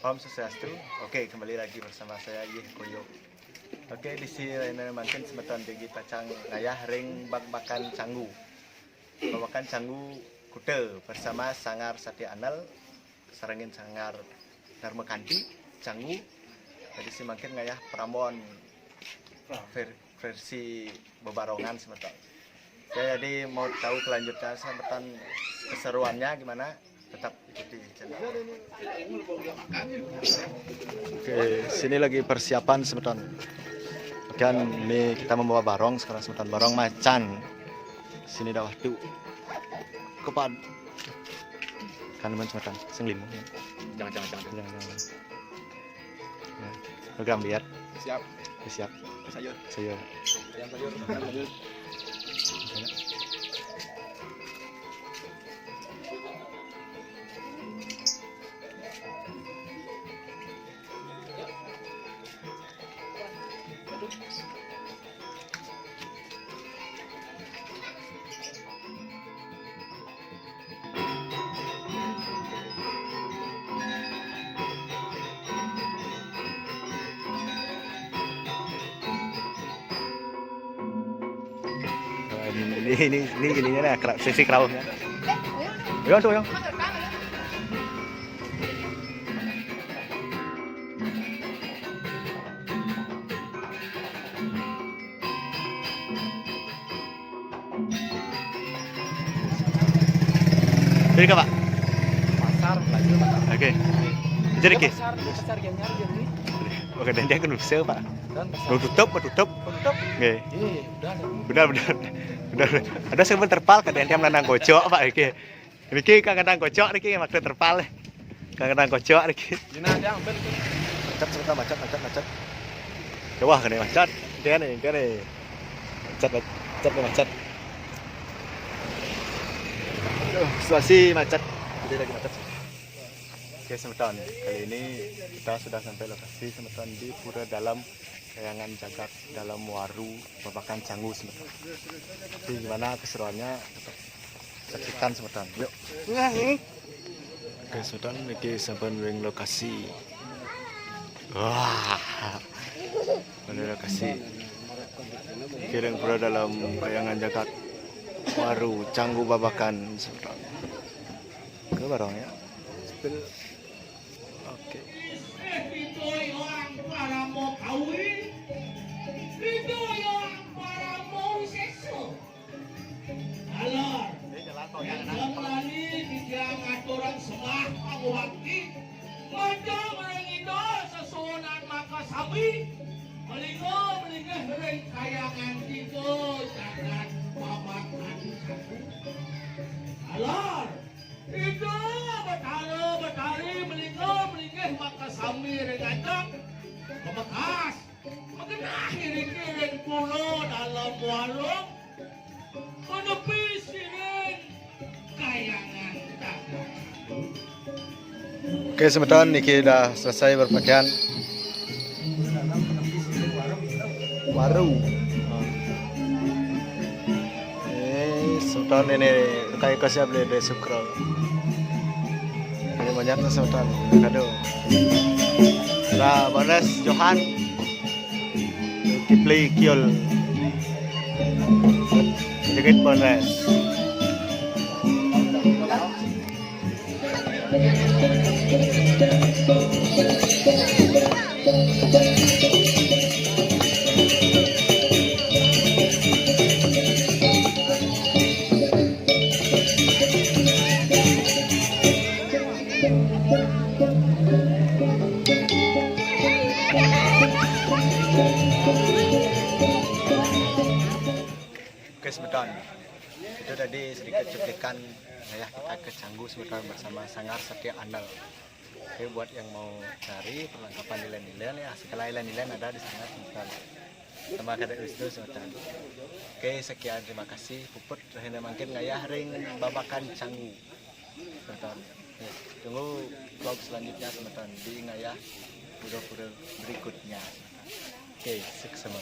Om Swastiastu. Oke, kembali lagi bersama saya Yih Koyo. Oke, di sini makin semeton tinggi pacang ngayah ring bak-bakan canggu. Babakan canggu kute bersama Sangar Satya Anal, Sarangin Sangar Dharma Kanti, canggu. Jadi si makin ngayah Prambon versi bebarongan semeton. Jadi mau tahu kelanjutan semeton keseruannya gimana? Tetap ikuti channel. Oke, sini lagi persiapan semeton. Kan ini kita membawa barong sekarang semeton, barong macan. Sini dah waktu kepan. Kan teman semeton, sing limo. Jangan. Ya, program lihat. Siap. Sayur. Ayam sayur. Ini ininya nih sisi kerawnya. Ayo tuh yang. Jadi Pak? Pasar lagi Pak. Oke. Jadi ke? Pasar yang nyari jadi. Oke, dan dia kan udah Pak. Tutup. Oke. Benar. Ada sebentar terpal kadang dia menandang kocok Pak iki. Niki kadang kocok niki maksud terpal. Kadang kocok niki. Dina dia ambil. Macet. Coba kan macet. Dia nih. Macet. Situasi macet. Jadi lagi macet. Oke, semeton. Kali ini kita sudah sampai lokasi semeton di Pura Dalam Kayangan Jagat dalam Waru Babakan Canggu semeton. Jadi gimana keseruannya? Tetap saksikan semeton. Yuk. Oke, semeton iki sampean wing lokasi. Wah. Mana lokasi? Kiring Pura Dalam Kayangan Jagat Waru Canggu Babakan semeton. Ke barang ya. Spill. Oke. Kayangan tiga jangan babakan alor itu betari melingih maka sami regajak membekas mengenah iring pulo dalam warung menepi siring kayangan dagang. Oke, semeton niki udah selesai berpakaian. Waru. Semeton ini kayak kasiap deh subscribe. Ini banyak semeton. Kado. Nah, Bones Johan. Kipli Kiol. Sedikit Bones. Oke, semeton. Itu tadi sedikit cuplikan ya kita ke Canggu semeton bersama Sangar Satya Anal. Oke, buat yang mau cari perlengkapan nilai-nilai ya, segala nilai-nilai ada di sana semeton. Sama kada itu semeton. Oke, sekian, terima kasih. Puput rahina mangkin ngayah ring babakan Canggu. Semeton. Tunggu vlog selanjutnya semeton di ngayah pura-pura berikutnya. Oke, sukses.